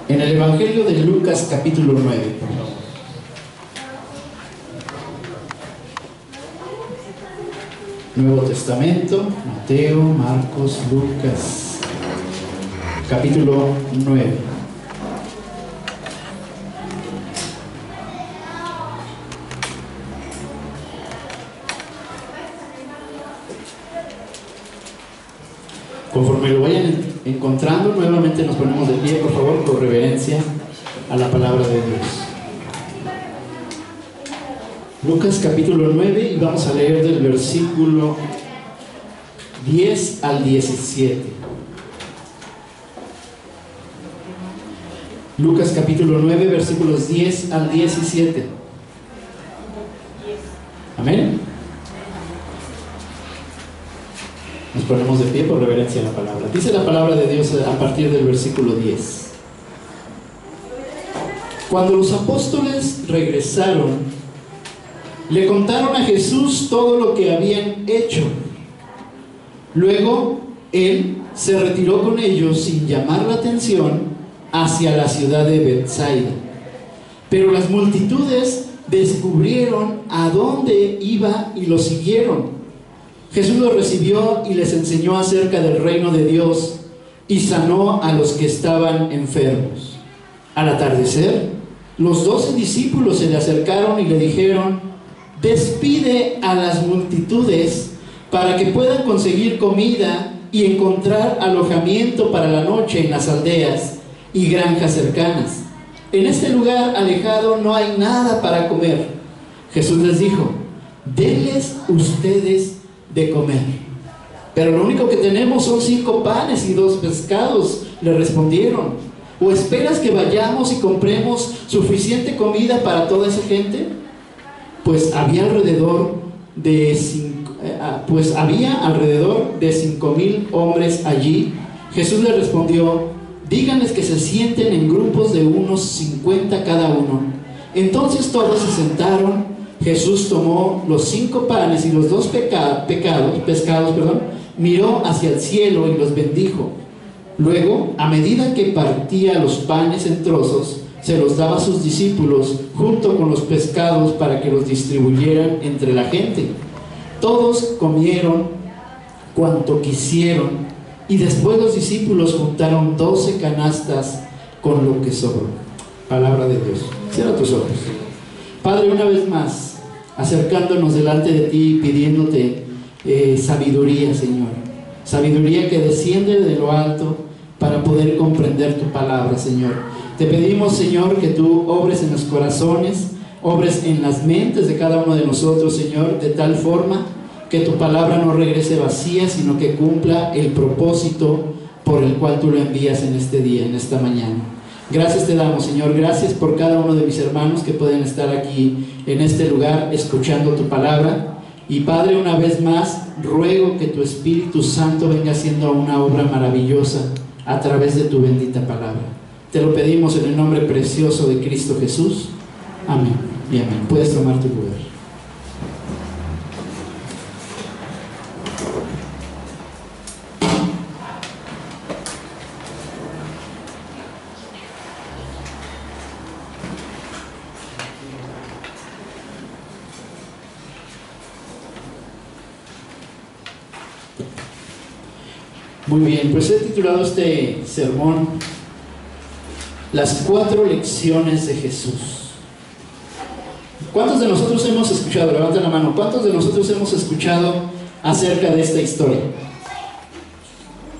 En el Evangelio de Lucas capítulo 9, por favor. Nuevo Testamento, Mateo, Marcos, Lucas, capítulo 9. Conforme lo vayan encontrando, nuevamente nos ponemos de pie, por favor, con reverencia a la palabra de Dios. Lucas capítulo 9, y vamos a leer del versículo 10 al 17. Lucas capítulo 9, versículos 10 al 17. Amén. Nos ponemos de pie por reverencia a la palabra. Dice la palabra de Dios a partir del versículo 10. Cuando los apóstoles regresaron, le contaron a Jesús todo lo que habían hecho. Luego, él se retiró con ellos sin llamar la atención hacia la ciudad de Betsaida. Pero las multitudes descubrieron a dónde iba y lo siguieron. Jesús los recibió y les enseñó acerca del reino de Dios y sanó a los que estaban enfermos. Al atardecer, los 12 discípulos se le acercaron y le dijeron: despide a las multitudes para que puedan conseguir comida y encontrar alojamiento para la noche en las aldeas y granjas cercanas. En este lugar alejado no hay nada para comer. Jesús les dijo: denles ustedes de comer. Pero lo único que tenemos son 5 panes y 2 pescados, le respondieron. ¿O esperas que vayamos y compremos suficiente comida para toda esa gente? Pues había alrededor de 5,000 hombres allí. Jesús les respondió: díganles que se sienten en grupos de unos 50 cada uno. Entonces todos se sentaron. Jesús tomó los 5 panes y los 2 pescados, miró hacia el cielo y los bendijo. Luego, a medida que partía los panes en trozos, se los daba a sus discípulos junto con los pescados para que los distribuyeran entre la gente. Todos comieron cuanto quisieron, y después los discípulos juntaron 12 canastas con lo que sobró. Palabra de Dios. Cierra tus ojos. Padre, una vez más, acercándonos delante de ti, pidiéndote sabiduría, Señor. Sabiduría que desciende de lo alto para poder comprender tu palabra, Señor. Te pedimos, Señor, que tú obres en los corazones, obres en las mentes de cada uno de nosotros, Señor, de tal forma que tu palabra no regrese vacía, sino que cumpla el propósito por el cual tú lo envías en este día, en esta mañana. Gracias te damos, Señor. Gracias por cada uno de mis hermanos que pueden estar aquí en este lugar escuchando tu palabra. Y Padre, una vez más, ruego que tu Espíritu Santo venga haciendo una obra maravillosa a través de tu bendita palabra. Te lo pedimos en el nombre precioso de Cristo Jesús. Amén y amén. Puedes tomar tu lugar. Muy bien, pues he titulado este sermón Las 4 lecciones de Jesús. ¿Cuántos de nosotros hemos escuchado? Levanten la mano. ¿Cuántos de nosotros hemos escuchado acerca de esta historia?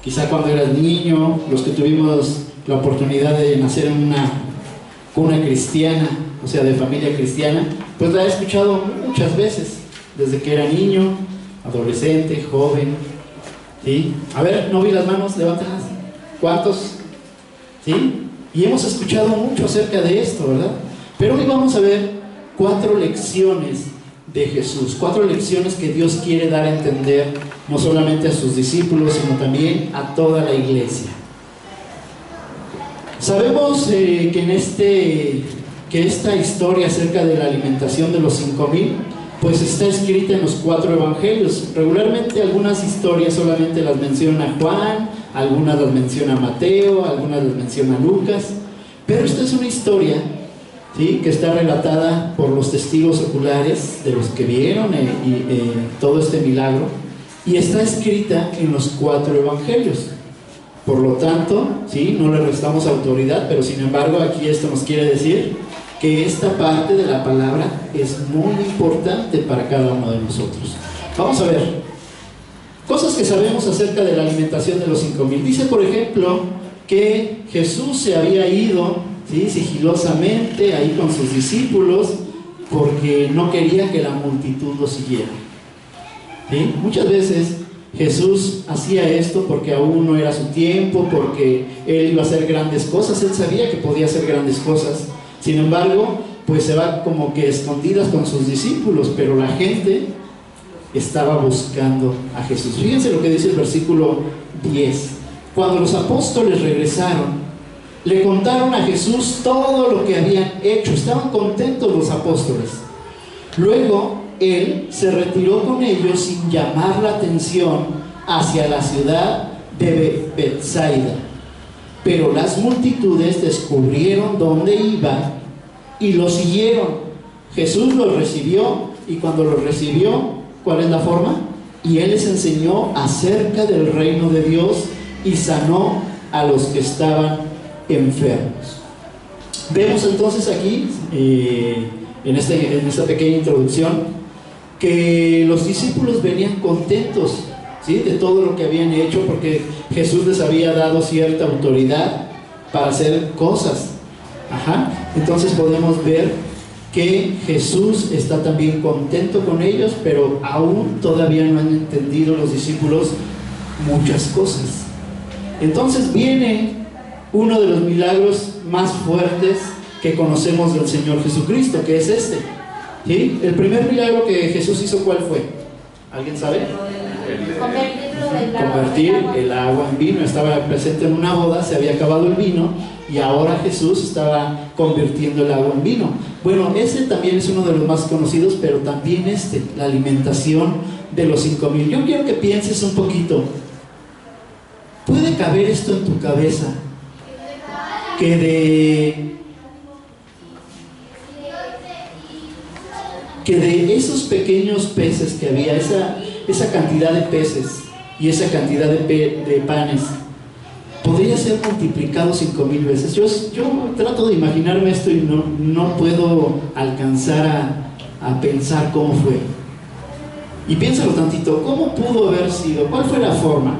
Quizá cuando eras niño, los que tuvimos la oportunidad de nacer en una cuna cristiana, o sea, de familia cristiana, pues la he escuchado muchas veces, desde que era niño, adolescente, joven. ¿Sí? A ver, no vi las manos, levántalas. ¿Cuántos? ¿Sí? Y hemos escuchado mucho acerca de esto, ¿verdad? Pero hoy vamos a ver 4 lecciones de Jesús, 4 lecciones que Dios quiere dar a entender, no solamente a sus discípulos, sino también a toda la iglesia. Sabemos que esta historia acerca de la alimentación de los 5,000 pues está escrita en los 4 evangelios. Regularmente algunas historias solamente las menciona Juan, algunas las menciona Mateo, algunas las menciona Lucas, Pero esta es una historia, ¿sí?, que está relatada por los testigos oculares de los que vieron todo este milagro, y está escrita en los 4 evangelios. Por lo tanto, ¿sí?, no le restamos autoridad, pero sin embargo aquí esto nos quiere decir que esta parte de la palabra es muy importante para cada uno de nosotros. Vamos a ver cosas que sabemos acerca de la alimentación de los 5,000. Dice, por ejemplo, que Jesús se había ido, ¿sí?, sigilosamente ahí con sus discípulos, porque no quería que la multitud lo siguiera, ¿sí? Muchas veces Jesús hacía esto porque aún no era su tiempo, porque Él iba a hacer grandes cosas. Él sabía que podía hacer grandes cosas. Sin embargo, pues se va como que escondidas con sus discípulos, pero la gente estaba buscando a Jesús. Fíjense lo que dice el versículo 10. Cuando los apóstoles regresaron, le contaron a Jesús todo lo que habían hecho. Estaban contentos los apóstoles. Luego Él se retiró con ellos sin llamar la atención hacia la ciudad de Betsaida. Pero las multitudes descubrieron dónde iba y lo siguieron. Jesús los recibió, y cuando los recibió, ¿cuál es la forma? Y Él les enseñó acerca del reino de Dios y sanó a los que estaban enfermos. Vemos entonces aquí, en esta pequeña introducción, que los discípulos venían contentos, ¿sí?, de todo lo que habían hecho, porque Jesús les había dado cierta autoridad para hacer cosas. Entonces podemos ver que Jesús está también contento con ellos, pero aún todavía no han entendido los discípulos muchas cosas. Entonces viene uno de los milagros más fuertes que conocemos del Señor Jesucristo, que es este, ¿sí? El primer milagro que Jesús hizo, ¿cuál fue? ¿Alguien sabe? Convertir el agua en vino. Estaba presente en una boda, se había acabado el vino, y ahora Jesús estaba convirtiendo el agua en vino. Bueno, ese también es uno de los más conocidos, pero también la alimentación de los 5,000. Yo quiero que pienses un poquito. ¿Puede caber esto en tu cabeza? Que de esos pequeños peces que había, esa cantidad de peces y esa cantidad de panes, podría ser multiplicado 5,000 veces. Yo trato de imaginarme esto y no puedo alcanzar a pensar cómo fue. Y piénsalo tantito, ¿cómo pudo haber sido? ¿Cuál fue la forma?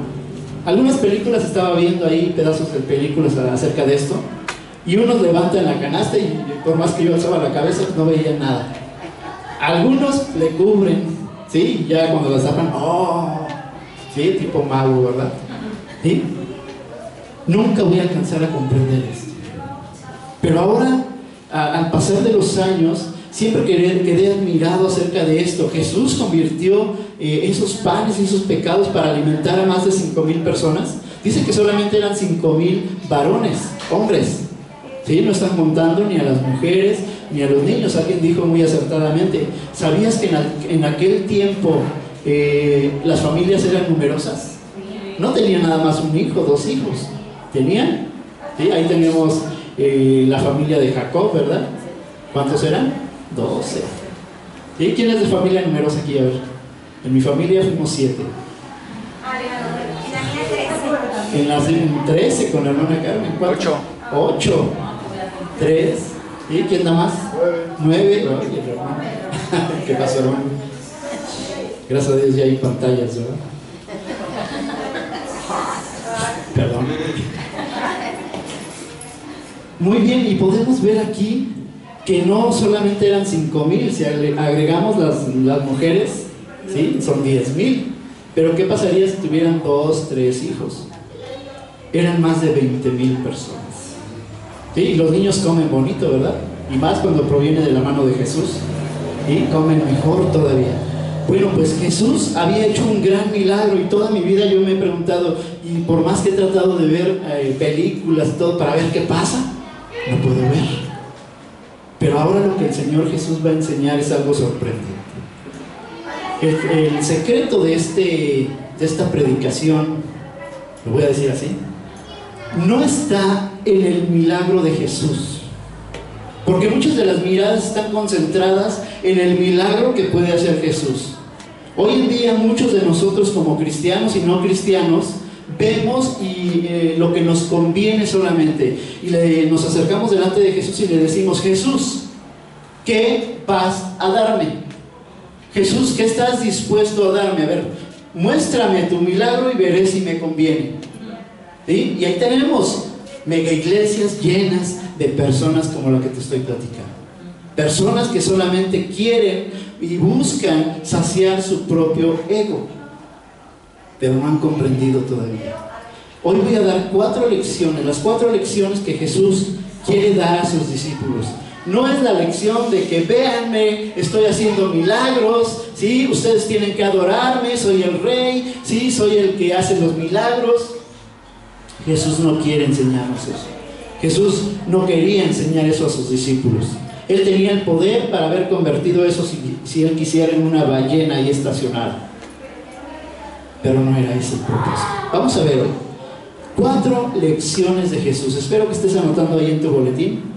Algunas películas, estaba viendo ahí pedazos de películas acerca de esto, y unos levantan la canasta y por más que yo alzaba la cabeza, pues no veía nada. Algunos le cubren, ¿sí? Ya cuando la tapan, ¡oh! ¿Sí? Tipo mago, ¿verdad? ¿Sí? Nunca voy a alcanzar a comprender esto. Pero ahora, al pasar de los años, siempre quedé admirado acerca de esto. Jesús convirtió esos panes y esos pecados para alimentar a más de 5,000 personas. Dice que solamente eran 5,000 varones, hombres, ¿sí? No están contando ni a las mujeres ni a los niños. Alguien dijo muy acertadamente: ¿sabías que en aquel tiempo las familias eran numerosas? No tenían nada más un hijo, 2 hijos. Tenían, ¿sí? Ahí tenemos la familia de Jacob, ¿verdad? ¿Cuántos eran? 12. ¿Y quién es de familia numerosa aquí? A ver. En mi familia fuimos 7. En la 13 con la hermana Carmen. 8. 3. ¿Y quién da más? 9. ¿Qué pasó, hermano? Gracias a Dios ya hay pantallas, ¿verdad? Perdón. Muy bien, y podemos ver aquí que no solamente eran 5,000, si agregamos las mujeres, ¿sí?, son 10,000. Pero ¿qué pasaría si tuvieran 2, 3 hijos? Eran más de 20,000 personas. ¿Sí? Y los niños comen bonito, ¿verdad? Y más cuando proviene de la mano de Jesús, y comen mejor todavía. Bueno, pues Jesús había hecho un gran milagro, y toda mi vida yo me he preguntado, y por más que he tratado de ver películas y todo para ver qué pasa, no puedo ver. Pero ahora lo que el Señor Jesús va a enseñar es algo sorprendente. El secreto de esta predicación, lo voy a decir así, no está en el milagro de Jesús, porque muchas de las miradas están concentradas en el milagro que puede hacer Jesús. Hoy en día muchos de nosotros, como cristianos y no cristianos, vemos lo que nos conviene solamente, y nos acercamos delante de Jesús y le decimos: Jesús, ¿qué vas a darme? Jesús, ¿qué estás dispuesto a darme? A ver, muéstrame tu milagro y veré si me conviene. ¿Sí? Y ahí tenemos mega iglesias llenas de personas como la que te estoy platicando. Personas que solamente quieren y buscan saciar su propio ego, pero no han comprendido todavía. Hoy voy a dar 4 lecciones, las 4 lecciones que Jesús quiere dar a sus discípulos. No es la lección de que véanme, estoy haciendo milagros, ¿sí? Ustedes tienen que adorarme, soy el rey, ¿sí? Soy el que hace los milagros. Jesús no quiere enseñarnos eso. Jesús no quería enseñar eso a sus discípulos. Él tenía el poder para haber convertido eso si él quisiera en una ballena ahí estacionada, pero no era ese el propósito. Vamos a ver hoy 4 lecciones de Jesús. Espero que estés anotando ahí en tu boletín.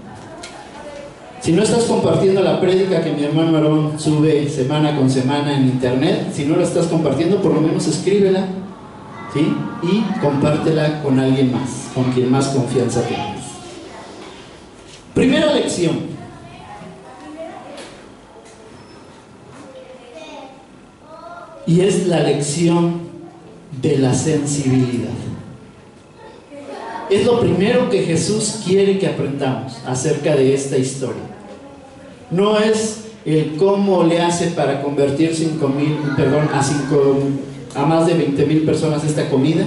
Si no estás compartiendo la prédica que mi hermano Aarón sube semana con semana en internet, si no la estás compartiendo, por lo menos escríbela, ¿sí? Y compártela con alguien más, con quien más confianza tengas. Primera lección: y es la lección de la sensibilidad. Es lo primero que Jesús quiere que aprendamos acerca de esta historia. No es el cómo le hace para convertir a más de 20,000 personas esta comida,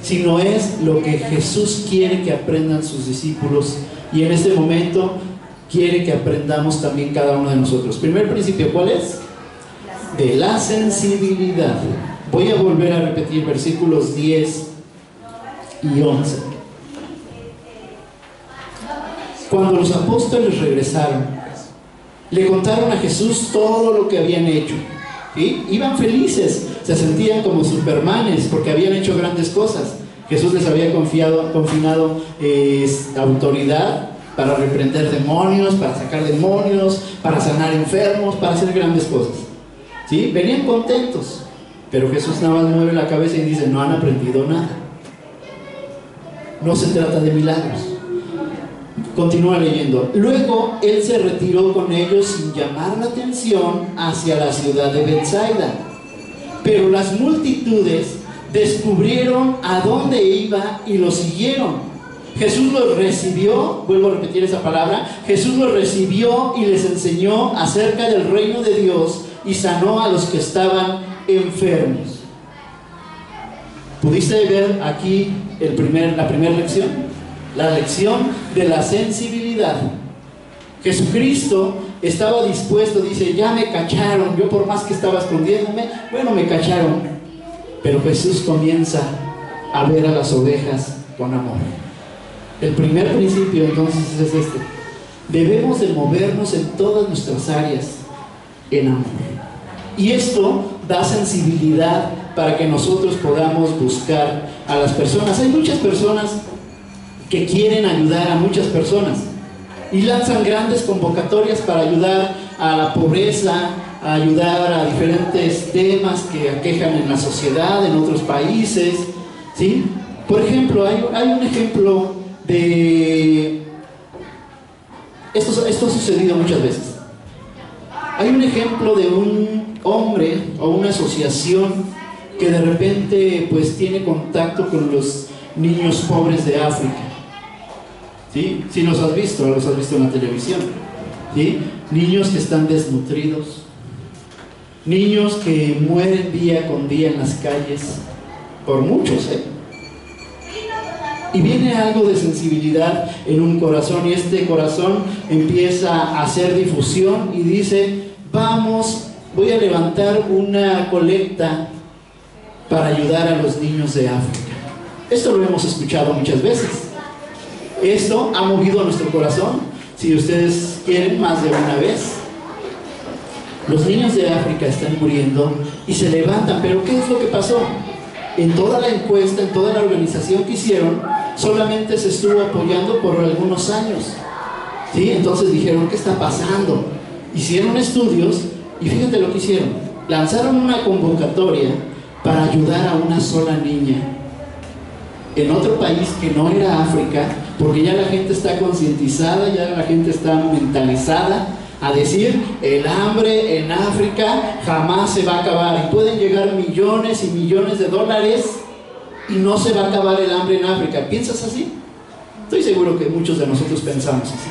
sino es lo que Jesús quiere que aprendan sus discípulos, y en este momento quiere que aprendamos también cada uno de nosotros. Primer principio, ¿cuál es? De la sensibilidad. Voy a volver a repetir versículos 10 y 11. Cuando los apóstoles regresaron, le contaron a Jesús todo lo que habían hecho, ¿sí? Iban felices, se sentían como supermanes porque habían hecho grandes cosas. Jesús les había confinado autoridad para reprender demonios, para sacar demonios, para sanar enfermos, para hacer grandes cosas, ¿sí? Venían contentos, pero Jesús nada más mueve la cabeza y dice: no han aprendido nada. No se trata de milagros. Continúa leyendo. Luego él se retiró con ellos sin llamar la atención hacia la ciudad de Betsaida. Pero las multitudes descubrieron a dónde iba y lo siguieron. Jesús los recibió, vuelvo a repetir esa palabra, Jesús los recibió y les enseñó acerca del reino de Dios y sanó a los que estaban enfermos. ¿Pudiste ver aquí la primera lección? La lección de la sensibilidad. Jesucristo estaba dispuesto, dice: ya me cacharon, yo por más que estaba escondiéndome, bueno, me cacharon. Pero Jesús comienza a ver a las ovejas con amor. El primer principio entonces es este: debemos de movernos en todas nuestras áreas en amor. Y esto da sensibilidad para que nosotros podamos buscar a las personas. Hay muchas personas que quieren ayudar a muchas personas y lanzan grandes convocatorias para ayudar a la pobreza, a ayudar a diferentes temas que aquejan en la sociedad, en otros países, ¿sí? Por ejemplo, hay un ejemplo de... Esto ha sucedido muchas veces. Hay un ejemplo de un hombre o una asociación que de repente pues tiene contacto con los niños pobres de África, ¿sí? Si los has visto en la televisión, ¿sí? Niños que están desnutridos, niños que mueren día con día en las calles, por muchos, y viene algo de sensibilidad en un corazón, y este corazón empieza a hacer difusión y dice: voy a levantar una colecta para ayudar a los niños de África. Esto lo hemos escuchado muchas veces. Esto ha movido nuestro corazón, si ustedes quieren, más de una vez. Los niños de África están muriendo y se levantan. Pero ¿qué es lo que pasó? En toda la encuesta, en toda la organización que hicieron, solamente se estuvo apoyando por algunos años, ¿sí? Entonces dijeron, ¿qué está pasando? Hicieron estudios y fíjate lo que hicieron. Lanzaron una convocatoria para ayudar a una sola niña en otro país que no era África, porque ya la gente está concientizada, ya la gente está mentalizada a decir, el hambre en África jamás se va a acabar, y pueden llegar millones y millones de dólares y no se va a acabar el hambre en África. ¿Piensas así? Estoy seguro que muchos de nosotros pensamos así.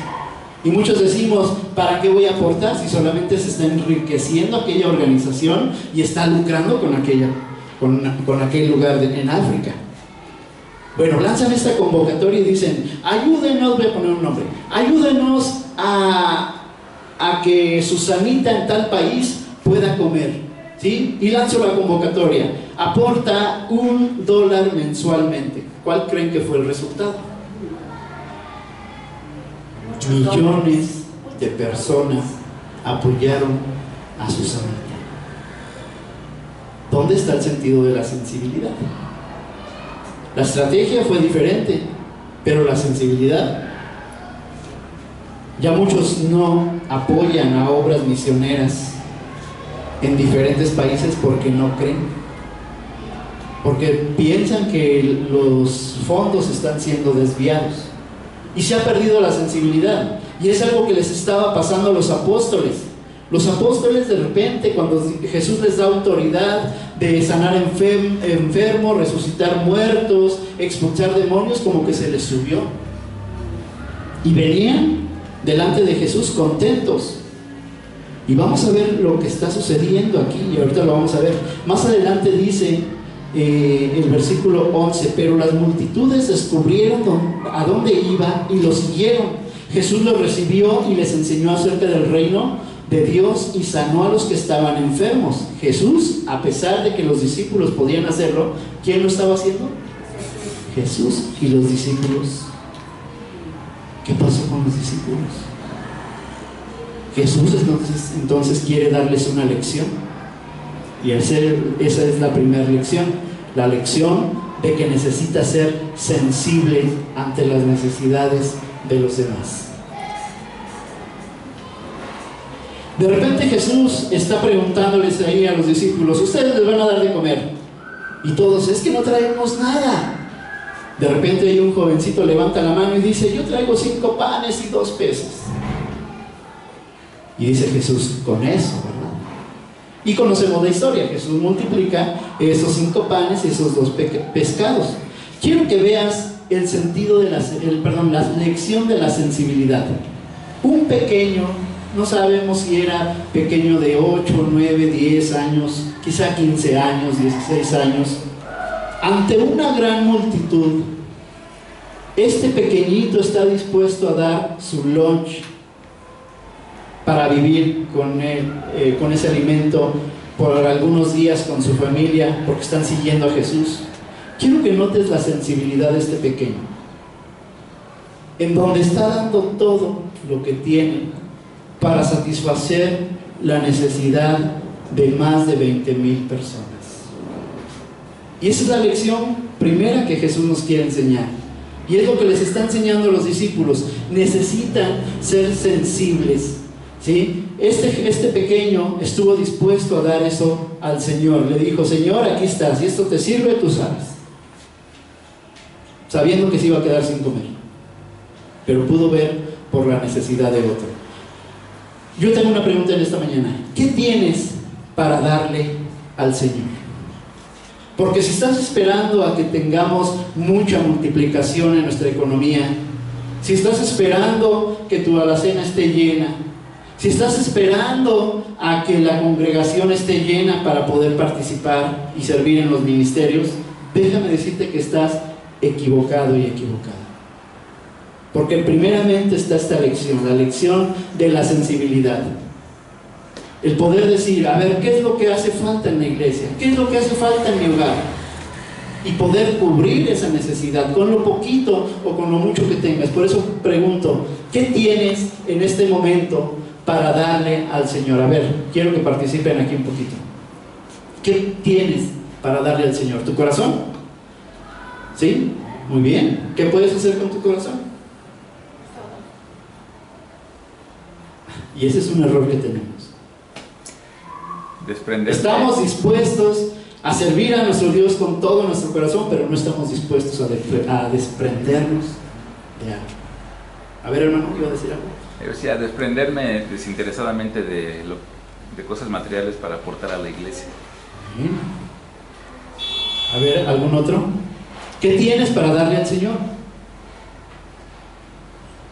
Y muchos decimos, ¿para qué voy a aportar si solamente se está enriqueciendo aquella organización y está lucrando con aquel lugar en África? Bueno, lanzan esta convocatoria y dicen, ayúdenos, voy a poner un nombre, ayúdenos a que Susanita en tal país pueda comer, ¿sí? Y lanzo la convocatoria, aporta $1 mensualmente. ¿Cuál creen que fue el resultado? Millones de personas apoyaron a Susanita. ¿Dónde está el sentido de la sensibilidad? La estrategia fue diferente, pero la sensibilidad. Ya muchos no apoyan a obras misioneras en diferentes países porque no creen, porque piensan que los fondos están siendo desviados y se ha perdido la sensibilidad. Y es algo que les estaba pasando a los apóstoles. Los apóstoles, de repente, cuando Jesús les da autoridad de sanar enfermos, resucitar muertos, expulsar demonios, como que se les subió y venían delante de Jesús contentos. Y vamos a ver lo que está sucediendo aquí, y ahorita lo vamos a ver. Más adelante dice el versículo 11, pero las multitudes descubrieron a dónde iba y lo siguieron. Jesús los recibió y les enseñó acerca del reino de Dios y sanó a los que estaban enfermos. Jesús, a pesar de que los discípulos podían hacerlo, ¿quién lo estaba haciendo? Jesús. ¿Y los discípulos? ¿Qué pasó con los discípulos? Jesús entonces quiere darles una lección, y esa es la primera lección, la lección de que necesita ser sensible ante las necesidades de los demás. De repente Jesús está preguntándoles ahí a los discípulos, ¿ustedes les van a dar de comer? Y todos, es que no traemos nada. De repente hay un jovencito levanta la mano y dice, yo traigo 5 panes y 2 peces. Y dice Jesús, con eso, ¿verdad? Y conocemos la historia, Jesús multiplica esos 5 panes y esos 2 pescados. Quiero que veas el sentido de la lección de la sensibilidad. Un pequeño, no sabemos si era pequeño de 8, 9, 10 años, quizá 15 años, 16 años, ante una gran multitud, este pequeñito está dispuesto a dar su lunch para vivir con ese alimento por algunos días con su familia, porque están siguiendo a Jesús. Quiero que notes la sensibilidad de este pequeño, en donde está dando todo lo que tiene para satisfacer la necesidad de más de 20,000 personas. Y esa es la lección primera que Jesús nos quiere enseñar, y es lo que les está enseñando a los discípulos. Necesitan ser sensibles, ¿sí? Este pequeño estuvo dispuesto a dar eso al Señor. Le dijo, Señor, aquí estás, si esto te sirve, tú sabes, sabiendo que se iba a quedar sin comer, pero pudo ver por la necesidad de otro. Yo tengo una pregunta en esta mañana: ¿qué tienes para darle al Señor? Porque si estás esperando a que tengamos mucha multiplicación en nuestra economía, si estás esperando que tu alacena esté llena, si estás esperando a que la congregación esté llena para poder participar y servir en los ministerios, déjame decirte que estás equivocado y equivocada. Porque primeramente está esta lección, la lección de la sensibilidad. El poder decir, a ver, ¿qué es lo que hace falta en la iglesia? ¿Qué es lo que hace falta en mi hogar? Y poder cubrir esa necesidad con lo poquito o con lo mucho que tengas. Por eso pregunto, ¿qué tienes en este momento para darle al Señor? A ver, quiero que participen aquí un poquito. ¿Qué tienes para darle al Señor? ¿Tu corazón? ¿Sí? Muy bien. ¿Qué puedes hacer con tu corazón? Y ese es un error que tenemos. Desprenderse. Estamos dispuestos a servir a nuestro Dios con todo nuestro corazón, pero no estamos dispuestos a desprendernos de algo. A ver, hermano, ¿iba a decir algo? Yo decía, desprenderme desinteresadamente de cosas materiales para aportar a la iglesia. Bien. A ver, ¿algún otro? ¿Qué tienes para darle al Señor?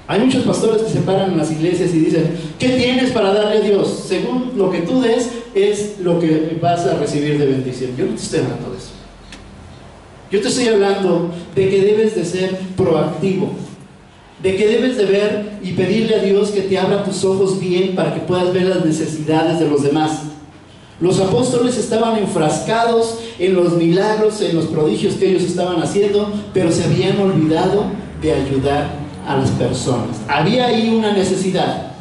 Hay muchos pastores que se paran en las iglesias y dicen, ¿qué tienes para darle a Dios? Según lo que tú des, es lo que vas a recibir de bendición. Yo no te estoy hablando de eso. Yo te estoy hablando de que debes de ser proactivo, de que debes de ver y pedirle a Dios que te abra tus ojos bien para que puedas ver las necesidades de los demás. Los apóstoles estaban enfrascados en los milagros, en los prodigios que ellos estaban haciendo, pero se habían olvidado de ayudar a las personas. Había ahí una necesidad.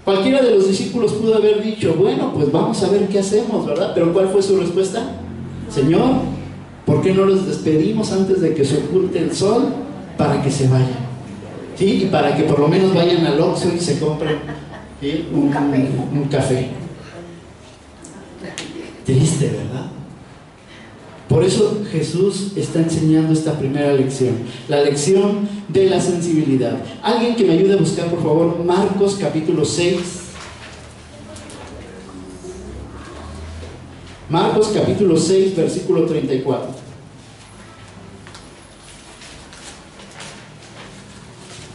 Cualquiera de los discípulos pudo haber dicho, bueno, pues vamos a ver qué hacemos, ¿verdad? Pero ¿cuál fue su respuesta? Señor, ¿por qué no los despedimos antes de que se oculte el sol para que se vayan? ¿Sí? Y para que por lo menos vayan al Oxxo y se compren, ¿sí? un café. Triste, ¿verdad? Por eso Jesús está enseñando esta primera lección, la lección de la sensibilidad. Alguien que me ayude a buscar, por favor, Marcos capítulo 6. Marcos capítulo 6, versículo 34.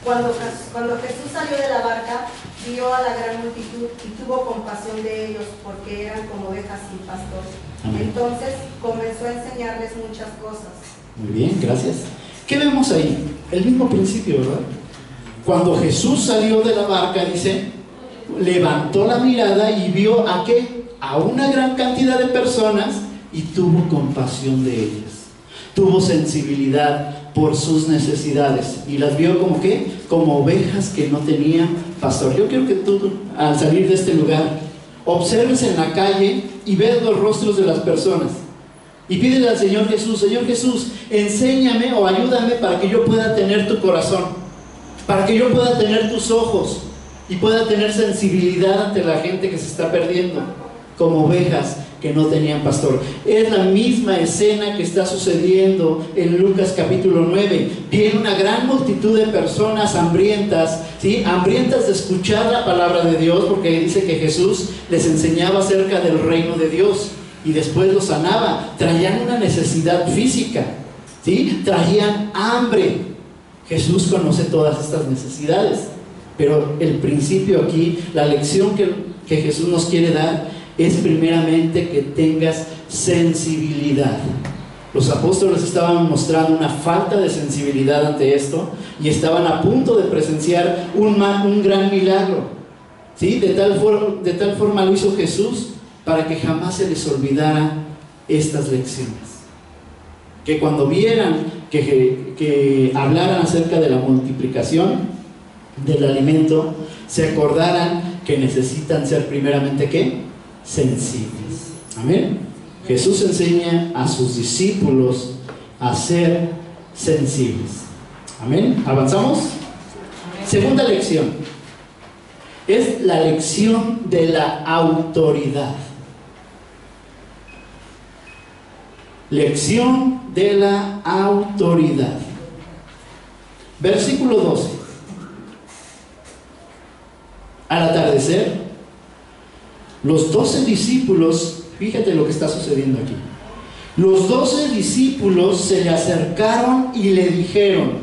Cuando Jesús salió de la barca, vio a la gran multitud y tuvo compasión de ellos, porque eran como ovejas sin pastor. Amén. Entonces comenzó a enseñarles muchas cosas. Muy bien, gracias. ¿Qué vemos ahí? El mismo principio, ¿verdad? Cuando Jesús salió de la barca, dice, levantó la mirada y vio ¿a qué? A una gran cantidad de personas y tuvo compasión de ellas. Tuvo sensibilidad por sus necesidades y las vio como ¿qué? Como ovejas que no tenían pastor. Yo quiero que tú, al salir de este lugar, observes en la calle y veas los rostros de las personas y pídele al Señor Jesús, Señor Jesús, enséñame o ayúdame para que yo pueda tener tu corazón, para que yo pueda tener tus ojos y pueda tener sensibilidad ante la gente que se está perdiendo como ovejas que no tenían pastor. Es la misma escena que está sucediendo en Lucas capítulo 9. Viene una gran multitud de personas hambrientas, ¿sí? Hambrientas de escuchar la palabra de Dios, porque dice que Jesús les enseñaba acerca del reino de Dios y después los sanaba. Traían una necesidad física, ¿sí? Traían hambre. Jesús conoce todas estas necesidades, pero el principio aquí, la lección que Jesús nos quiere dar es primeramente que tengas sensibilidad. Los apóstoles estaban mostrando una falta de sensibilidad ante esto y estaban a punto de presenciar un gran milagro, ¿sí? De tal forma lo hizo Jesús para que jamás se les olvidara estas lecciones. Que cuando vieran que hablaran acerca de la multiplicación del alimento, se acordaran que necesitan ser primeramente ¿qué? Sensibles. Amén. Jesús enseña a sus discípulos a ser sensibles. Amén. ¿Avanzamos? Segunda lección es la lección de la autoridad. Lección de la autoridad. Versículo 12. Al atardecer, los 12 discípulos, fíjate lo que está sucediendo aquí. Los 12 discípulos se le acercaron y le dijeron: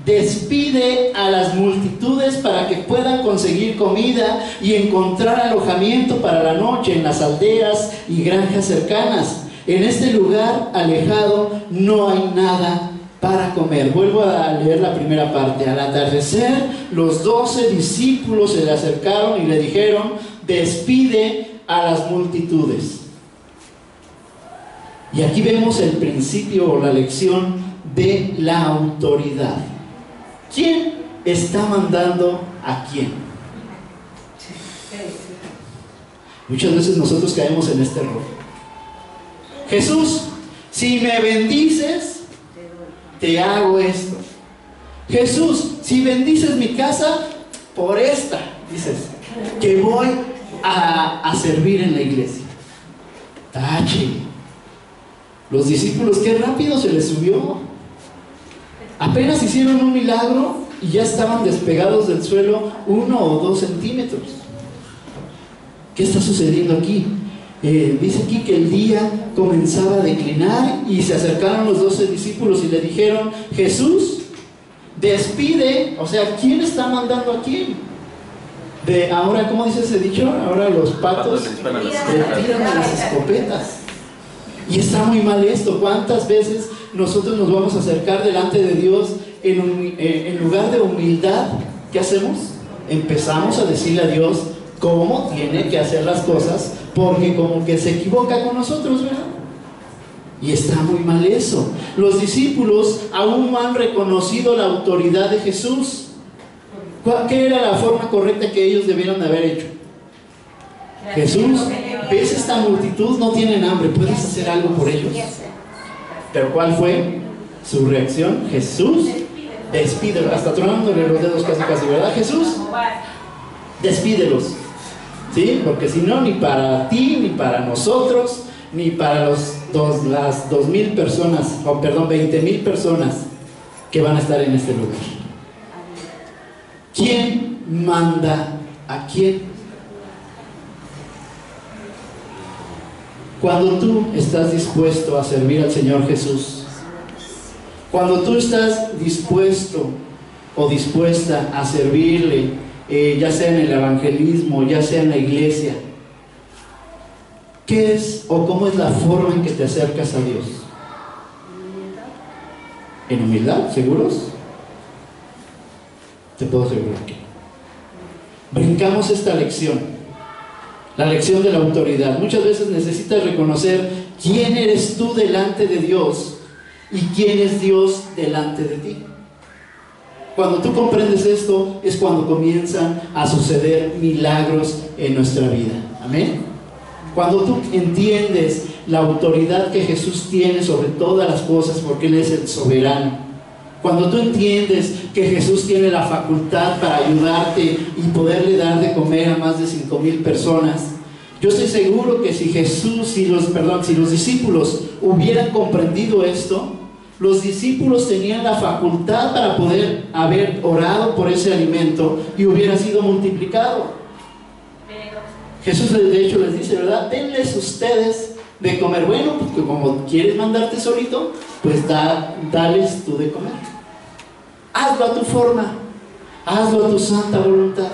despide a las multitudes para que puedan conseguir comida y encontrar alojamiento para la noche en las aldeas y granjas cercanas. En este lugar alejado no hay nada para comer. Vuelvo a leer la primera parte. Al atardecer, los 12 discípulos se le acercaron y le dijeron: despide a las multitudes. Y aquí vemos el principio o la lección de la autoridad. ¿Quién está mandando a quién? Muchas veces nosotros caemos en este error. Jesús, si me bendices, te hago esto. Jesús, si bendices mi casa, por esta, dices, que voy a servir en la iglesia. Tache. Los discípulos, qué rápido se les subió. Apenas hicieron un milagro y ya estaban despegados del suelo 1 o 2 centímetros. ¿Qué está sucediendo aquí? Dice aquí que el día comenzaba a declinar y se acercaron los 12 discípulos y le dijeron: Jesús, despide. O sea, ¿quién está mandando a quién? Ahora, ¿cómo dice ese dicho? Ahora los patos le tiran a las escopetas. Y está muy mal esto. ¿Cuántas veces nosotros nos vamos a acercar delante de Dios en lugar de humildad? ¿Qué hacemos? Empezamos a decirle a Dios cómo tiene que hacer las cosas, porque como que se equivoca con nosotros, ¿verdad? Y está muy mal eso. Los discípulos aún no han reconocido la autoridad de Jesús. ¿Qué era la forma correcta que ellos debieron de haber hecho? Jesús, ¿ves esta multitud? No tienen hambre, ¿puedes hacer algo por ellos? Pero ¿cuál fue su reacción? Jesús, despídelos. Hasta tronándole los dedos casi, ¿verdad? Jesús, despídelos. ¿Sí? Porque si no, ni para ti, ni para nosotros, ni para las 2,000 personas, o perdón, 20,000 personas que van a estar en este lugar. ¿Quién manda a quién? Cuando tú estás dispuesto a servir al Señor Jesús, cuando tú estás dispuesto o dispuesta a servirle, ya sea en el evangelismo, ya sea en la iglesia, ¿qué es o cómo es la forma en que te acercas a Dios? ¿En humildad? ¿Seguros? Te puedo asegurar que brincamos esta lección, la lección de la autoridad. Muchas veces necesitas reconocer quién eres tú delante de Dios y quién es Dios delante de ti. Cuando tú comprendes esto, es cuando comienzan a suceder milagros en nuestra vida. Amén. Cuando tú entiendes la autoridad que Jesús tiene sobre todas las cosas, porque Él es el soberano. Cuando tú entiendes que Jesús tiene la facultad para ayudarte y poderle dar de comer a más de 5,000 personas, yo estoy seguro que si los discípulos hubieran comprendido esto, los discípulos tenían la facultad para poder haber orado por ese alimento y hubiera sido multiplicado. Jesús de hecho les dice, ¿verdad? Denles ustedes de comer. Bueno, pues como quieres mandarte solito, pues dales tú de comer. Hazlo a tu forma, hazlo a tu santa voluntad,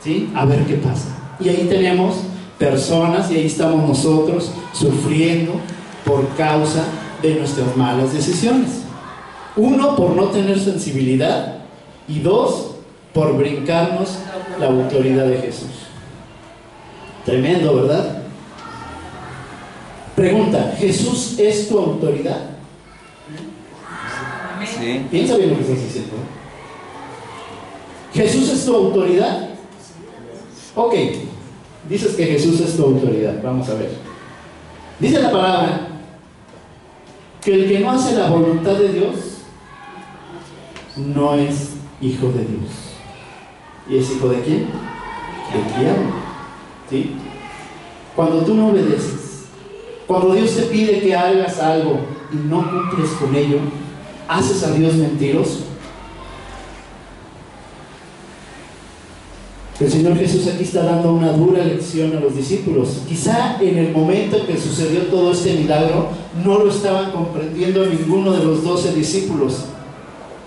¿sí? A ver qué pasa. Y ahí tenemos personas, y ahí estamos nosotros sufriendo por causa de nuestras malas decisiones. 1, por no tener sensibilidad, y 2, por brincarnos la autoridad de Jesús. Tremendo, ¿verdad? Pregunta: ¿Jesús es tu autoridad? Sí. Piensa bien lo que estás diciendo. ¿Jesús es tu autoridad? Ok, dices que Jesús es tu autoridad. Vamos a ver. Dice la palabra que el que no hace la voluntad de Dios no es hijo de Dios. ¿Y es hijo de quién? Del diablo. ¿Sí? Cuando tú no obedeces, cuando Dios te pide que hagas algo y no cumples con ello, ¿haces a Dios mentiroso? El Señor Jesús aquí está dando una dura lección a los discípulos. Quizá en el momento en que sucedió todo este milagro no lo estaban comprendiendo ninguno de los 12 discípulos.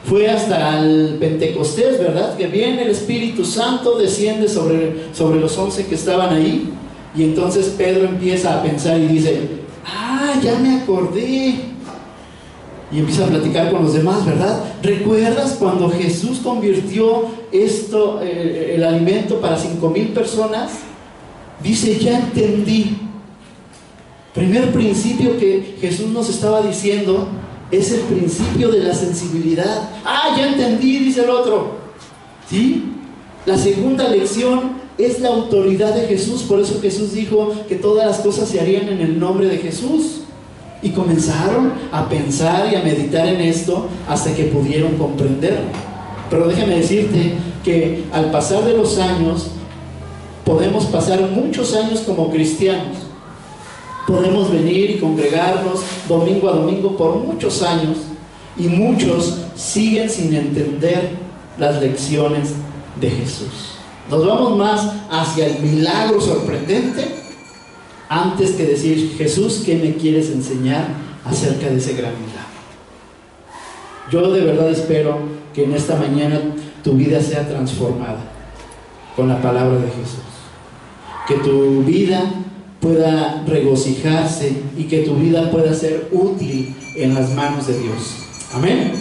Fue hasta el Pentecostés, ¿verdad? Que viene el Espíritu Santo, desciende sobre los 11 que estaban ahí, y entonces Pedro empieza a pensar y dice: ya me acordé. Y empieza a platicar con los demás, ¿verdad? ¿Recuerdas cuando Jesús convirtió el alimento para 5,000 personas? Dice: ya entendí. Primer principio que Jesús nos estaba diciendo es el principio de la sensibilidad. Ya entendí, dice el otro. ¿Sí? La segunda lección es la autoridad de Jesús. Por eso Jesús dijo que todas las cosas se harían en el nombre de Jesús. Y comenzaron a pensar y a meditar en esto hasta que pudieron comprenderlo. Pero déjame decirte que al pasar de los años, podemos pasar muchos años como cristianos. Podemos venir y congregarnos domingo a domingo por muchos años, y muchos siguen sin entender las lecciones de Jesús. Nos vamos más hacia el milagro sorprendente antes que decir: Jesús, ¿qué me quieres enseñar acerca de ese gran milagro? Yo de verdad espero que en esta mañana tu vida sea transformada con la palabra de Jesús, que tu vida pueda regocijarse y que tu vida pueda ser útil en las manos de Dios. Amén.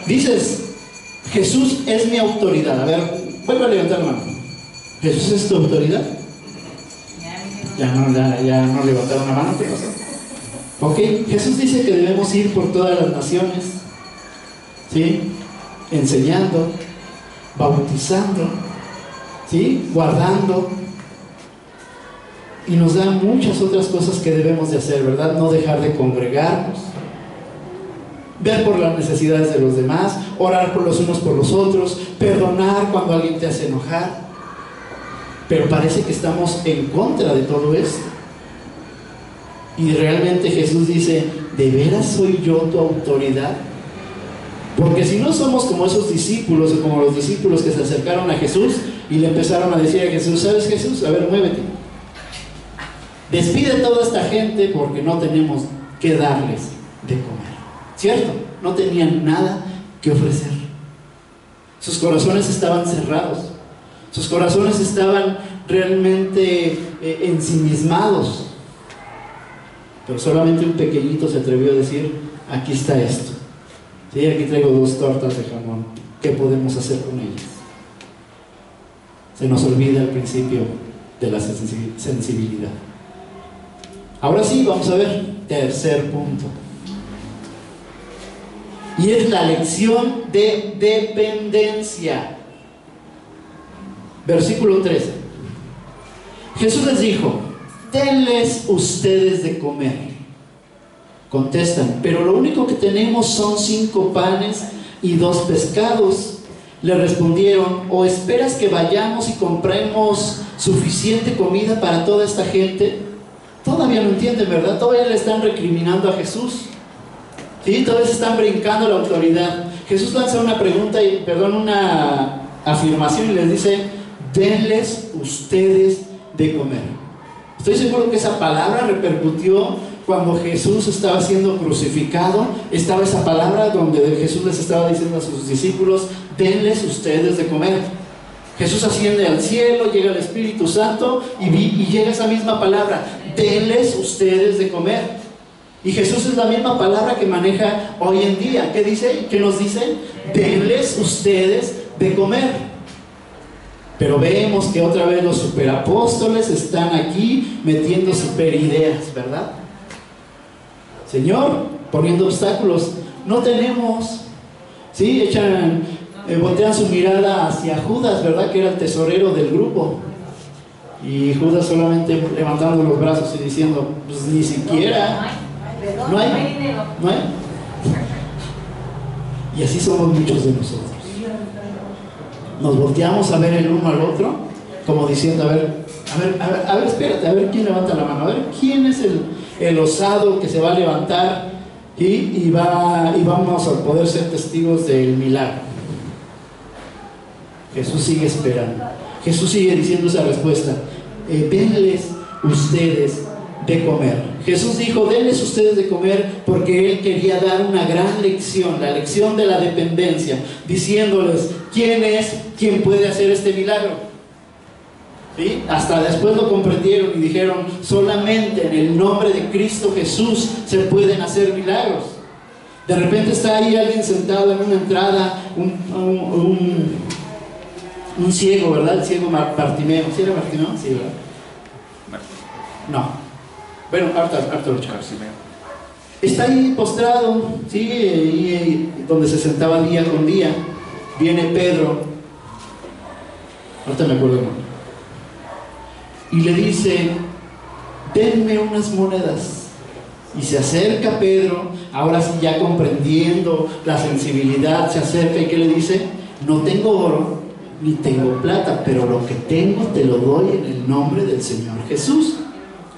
Dices: Jesús es mi autoridad. A ver, vuelve a levantar la mano. ¿Jesús es tu autoridad? Ya no levantaron la mano. ¿Qué pasó? Ok, Jesús dice que debemos ir por todas las naciones, ¿sí? Enseñando, bautizando, ¿sí? Guardando. Y nos da muchas otras cosas que debemos de hacer, ¿verdad? No dejar de congregarnos, ver por las necesidades de los demás, orar por los unos por los otros, perdonar cuando alguien te hace enojar. Pero parece que estamos en contra de todo esto. Y realmente Jesús dice: ¿de veras soy yo tu autoridad? Porque si no somos como esos discípulos, o como los discípulos que se acercaron a Jesús y le empezaron a decir a Jesús: ¿sabes, Jesús? A ver, muévete. Despide a toda esta gente porque no tenemos que darles de comer. ¿Cierto? No tenían nada que ofrecer. Sus corazones estaban cerrados. Sus corazones estaban realmente ensimismados. Pero solamente un pequeñito se atrevió a decir: aquí está esto. Sí, aquí traigo 2 tortas de jamón. ¿Qué podemos hacer con ellas? Se nos olvida el principio de la sensibilidad. Ahora sí, vamos a ver, tercer punto. Y es la lección de dependencia. Versículo 13. Jesús les dijo: denles ustedes de comer. Contestan: pero lo único que tenemos son 5 panes y 2 pescados. Le respondieron: ¿o esperas que vayamos y compremos suficiente comida para toda esta gente? Todavía no entienden, ¿verdad? Todavía le están recriminando a Jesús. ¿Sí? Todavía se están brincando la autoridad. Jesús lanza una pregunta, una afirmación, y les dice: denles ustedes de comer. Estoy seguro que esa palabra repercutió cuando Jesús estaba siendo crucificado. Estaba esa palabra donde Jesús les estaba diciendo a sus discípulos: denles ustedes de comer. Jesús asciende al cielo, llega el Espíritu Santo y llega esa misma palabra: denles ustedes de comer. Y Jesús es la misma palabra que maneja hoy en día. ¿Qué dice? ¿Qué nos dice? Denles ustedes de comer. Pero vemos que otra vez los superapóstoles están aquí metiendo superideas, ¿verdad? Señor, poniendo obstáculos. No tenemos. ¿Sí? Voltean su mirada hacia Judas, ¿verdad? Que era el tesorero del grupo. Y Judas solamente levantando los brazos y diciendo: pues ni siquiera. No hay. Y así somos muchos de nosotros. Nos volteamos a ver el uno al otro, como diciendo: a ver, espérate, a ver quién levanta la mano, a ver quién es el osado que se va a levantar y vamos a poder ser testigos del milagro. Jesús sigue esperando. Jesús sigue diciendo esa respuesta: denles ustedes de comer. Jesús dijo: denles ustedes de comer, porque Él quería dar una gran lección, la lección de la dependencia, diciéndoles: ¿quién puede hacer este milagro? ¿Sí? Hasta después lo comprendieron y dijeron: solamente en el nombre de Cristo Jesús se pueden hacer milagros. De repente está ahí alguien sentado en una entrada, un ciego, ¿verdad? El ciego Bartimeo. ¿Sí era Bartimeo? Sí, ¿verdad? No. Bueno, harto lo checamos. Está ahí postrado, ¿sí? Y donde se sentaba día con día. Viene Pedro, ahorita me acuerdo, ¿no? Y le dice: denme unas monedas. Y se acerca Pedro, ahora sí ya comprendiendo la sensibilidad, se acerca y ¿qué le dice? No tengo oro ni tengo plata, pero lo que tengo te lo doy en el nombre del Señor Jesús.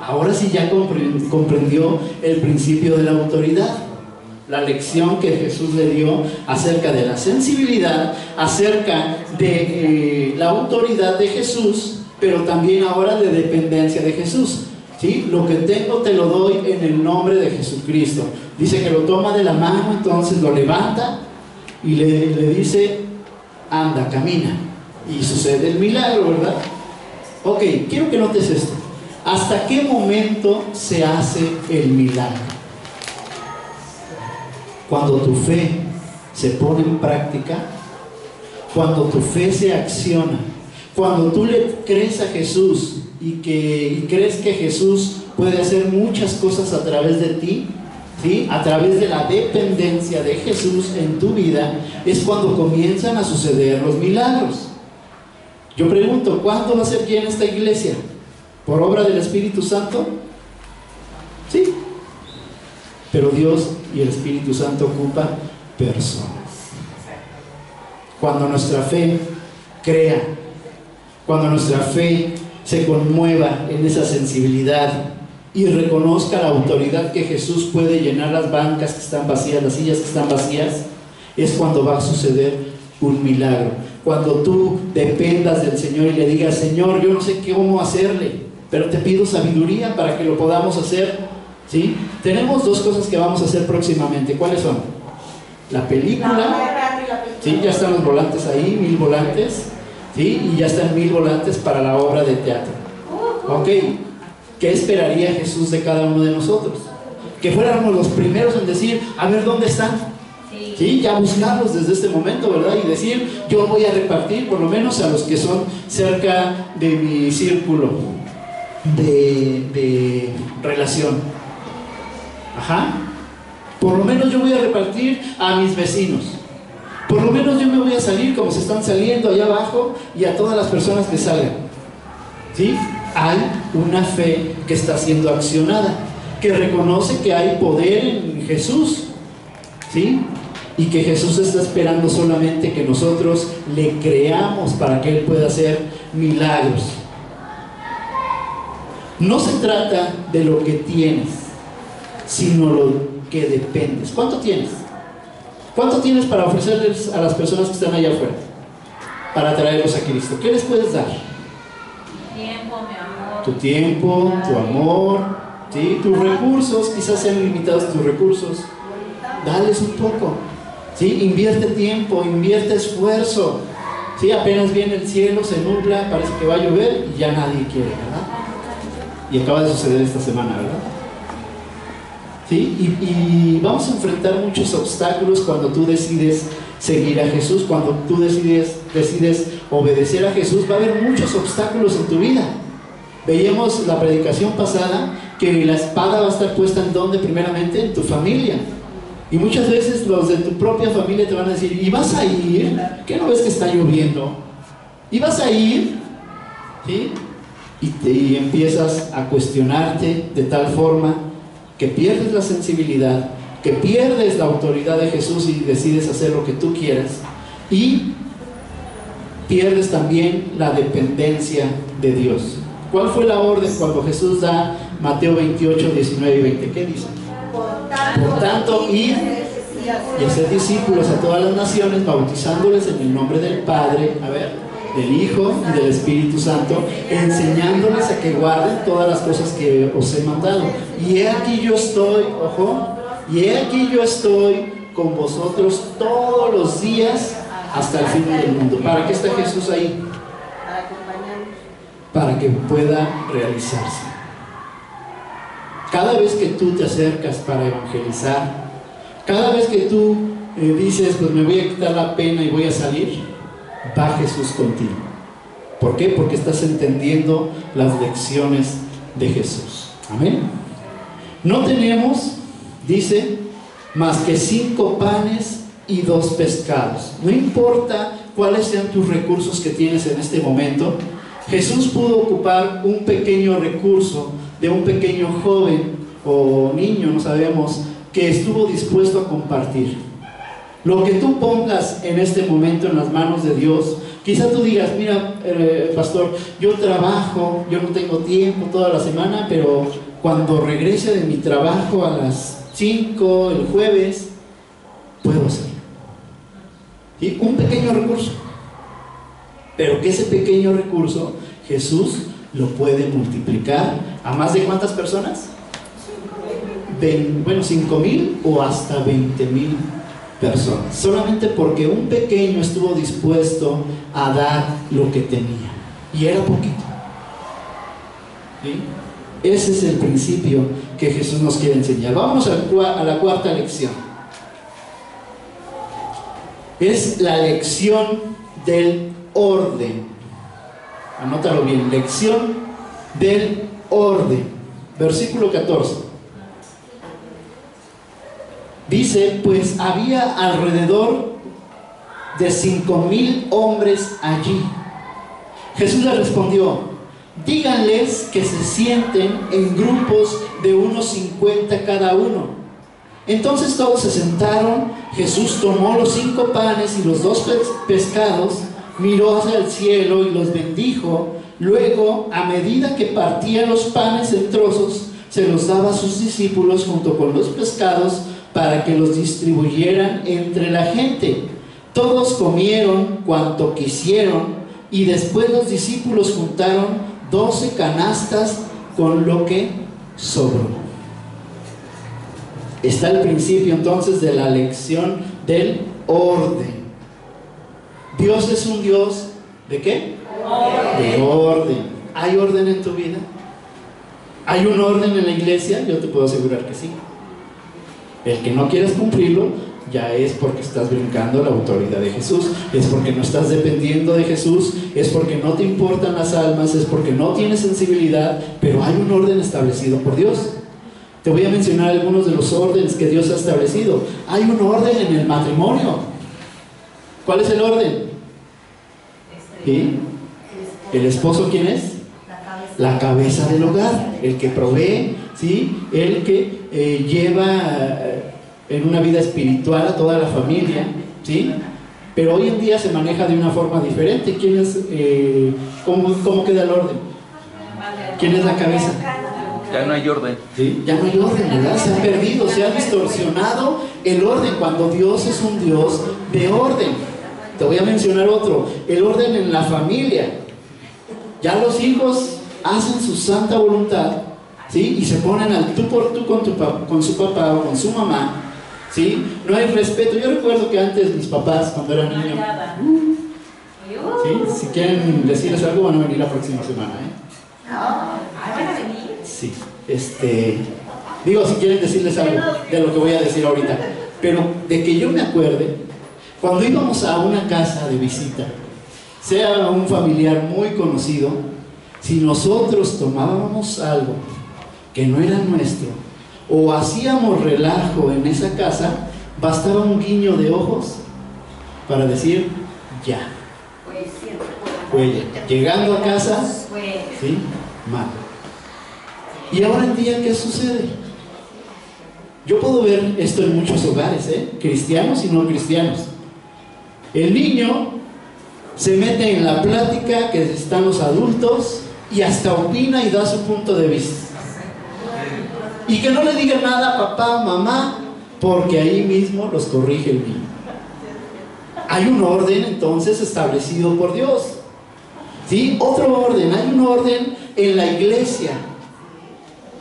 Ahora sí ya comprendió el principio de la autoridad, la lección que Jesús le dio acerca de la sensibilidad, acerca de la autoridad de Jesús, pero también ahora de dependencia de Jesús. ¿Sí? Lo que tengo te lo doy en el nombre de Jesucristo. Dice que lo toma de la mano, entonces lo levanta y le dice, anda, camina. Y sucede el milagro, ¿verdad? Ok, quiero que notes esto. ¿Hasta qué momento se hace el milagro? Cuando tu fe se pone en práctica, cuando tu fe se acciona, cuando tú le crees a Jesús y crees que Jesús puede hacer muchas cosas a través de ti, ¿sí? A través de la dependencia de Jesús en tu vida, es cuando comienzan a suceder los milagros. Yo pregunto, ¿cuándo va a ser llena esta iglesia? ¿Por obra del Espíritu Santo? Sí. Pero Dios y el Espíritu Santo ocupan personas. Cuando nuestra fe crea, cuando nuestra fe se conmueva en esa sensibilidad y reconozca la autoridad que Jesús puede llenar las bancas que están vacías, las sillas que están vacías, es cuando va a suceder un milagro. Cuando tú dependas del Señor y le digas, Señor, yo no sé cómo hacerle, pero te pido sabiduría para que lo podamos hacer, ¿sí? Tenemos dos cosas que vamos a hacer próximamente. ¿Cuáles son? La película, ¿sí? Ya están los volantes ahí, 1000 volantes, ¿sí? Y ya están 1000 volantes para la obra de teatro. Ok, ¿qué esperaría Jesús de cada uno de nosotros? Que fuéramos los primeros en decir, a ver, ¿dónde están? ¿Sí? Ya buscarlos desde este momento, ¿verdad? Y decir, yo voy a repartir por lo menos a los que son cerca de mi círculo de relación. Ajá. Por lo menos yo voy a repartir a mis vecinos. Por lo menos yo me voy a salir como se están saliendo allá abajo y a todas las personas que salgan. ¿Sí? Hay una fe que está siendo accionada, que reconoce que hay poder en Jesús, ¿sí? Y que Jesús está esperando solamente que nosotros le creamos para que Él pueda hacer milagros. No se trata de lo que tienes, sino lo que dependes. ¿Cuánto tienes? ¿Cuánto tienes para ofrecerles a las personas que están allá afuera? Para traerlos a Cristo. ¿Qué les puedes dar? Tiempo, mi amor. Tu tiempo, tu amor, ¿sí? Tus recursos, quizás sean limitados tus recursos. Dales un poco, ¿sí? Invierte tiempo, invierte esfuerzo, ¿sí? Apenas viene el cielo, se nubla, parece que va a llover y ya nadie quiere, ¿verdad? Y acaba de suceder esta semana, ¿verdad? ¿Sí? Y vamos a enfrentar muchos obstáculos cuando tú decides seguir a Jesús, cuando tú decides obedecer a Jesús. Va a haber muchos obstáculos en tu vida. Veíamos la predicación pasada que la espada va a estar puesta en donde, primeramente, en tu familia. Y muchas veces los de tu propia familia te van a decir, ¿y vas a ir? ¿Qué no ves que está lloviendo? ¿Y vas a ir? ¿Sí? Y empiezas a cuestionarte de tal forma que pierdes la sensibilidad, que pierdes la autoridad de Jesús y decides hacer lo que tú quieras, y pierdes también la dependencia de Dios. ¿Cuál fue la orden cuando Jesús da Mateo 28, 19 y 20? ¿Qué dice? Por tanto, id y hacer discípulos a todas las naciones, bautizándoles en el nombre del Padre, del Hijo y del Espíritu Santo, enseñándoles a que guarden todas las cosas que os he mandado. Y he aquí yo estoy, ojo, y he aquí yo estoy con vosotros todos los días hasta el fin del mundo. ¿Para qué está Jesús ahí? Para acompañarnos. Para que pueda realizarse. Cada vez que tú te acercas para evangelizar, cada vez que tú dices, pues me voy a quitar la pena y voy a salir, va Jesús contigo. ¿Por qué? Porque estás entendiendo las lecciones de Jesús. Amén. No tenemos, dice, más que 5 panes y 2 pescados. No importa cuáles sean tus recursos que tienes en este momento, Jesús pudo ocupar un pequeño recurso de un pequeño joven o niño, no sabemos, que estuvo dispuesto a compartir. Lo que tú pongas en este momento en las manos de Dios, quizá tú digas, mira, pastor, yo trabajo, yo no tengo tiempo toda la semana, pero cuando regrese de mi trabajo a las 5 el jueves, puedo hacerlo. ¿Sí? Un pequeño recurso, pero que ese pequeño recurso Jesús lo puede multiplicar a más de ¿cuántas personas? 5,000 o hasta 20,000 personas, solamente porque un pequeño estuvo dispuesto a dar lo que tenía, y era poquito. ¿Sí? Ese es el principio que Jesús nos quiere enseñar. Vamos a la cuarta lección. Es la lección del orden. Anótalo bien, lección del orden. Versículo 14. Dice, pues había alrededor de 5,000 hombres allí. Jesús les respondió, díganles que se sienten en grupos de unos 50 cada uno. Entonces todos se sentaron. Jesús tomó los 5 panes y los 2 pescados, miró hacia el cielo y los bendijo. Luego, a medida que partía los panes en trozos, se los daba a sus discípulos junto con los pescados, para que los distribuyeran entre la gente. Todos comieron cuanto quisieron, y después los discípulos juntaron 12 canastas con lo que sobró. Está el principio entonces de la lección del orden. Dios es un Dios ¿de qué? De orden. ¿Hay orden en tu vida? ¿Hay un orden en la iglesia? Yo te puedo asegurar que sí. El que no quieras cumplirlo ya es porque estás brincando la autoridad de Jesús, es porque no estás dependiendo de Jesús, es porque no te importan las almas, es porque no tienes sensibilidad, pero hay un orden establecido por Dios. Te voy a mencionar algunos de los órdenes que Dios ha establecido. Hay un orden en el matrimonio. ¿Cuál es el orden? ¿Sí? ¿El esposo quién es? La cabeza del hogar, el que provee, ¿sí? El que lleva en una vida espiritual a toda la familia, ¿sí? Pero hoy en día se maneja de una forma diferente. ¿Quién es, cómo queda el orden? ¿Quién es la cabeza? Ya no hay orden. ¿Sí? Ya no hay orden, ¿verdad? Se ha perdido, se ha distorsionado el orden, cuando Dios es un Dios de orden. Te voy a mencionar otro, el orden en la familia. Ya los hijos hacen su santa voluntad, ¿sí? Y se ponen al tú por tú con su papá o con su mamá, ¿sí? No hay respeto. Yo recuerdo que antes mis papás, cuando era niño, ¿sí? Si quieren decirles algo, van a venir la próxima semana, Sí, digo, si quieren decirles algo de lo que voy a decir ahorita, pero de que yo me acuerde, cuando íbamos a una casa de visita, sea un familiar muy conocido, si nosotros tomábamos algo que no era nuestro o hacíamos relajo en esa casa, bastaba un guiño de ojos para decir ya. Oye, llegando a casa, ¿sí? Mal. Y ahora en día, ¿qué sucede? Yo puedo ver esto en muchos hogares, cristianos y no cristianos. El niño se mete en la plática que están los adultos y hasta opina y da su punto de vista. Y que no le diga nada a papá, mamá, porque ahí mismo los corrige el niño. Hay un orden entonces establecido por Dios, ¿sí? Otro orden, hay un orden en la iglesia,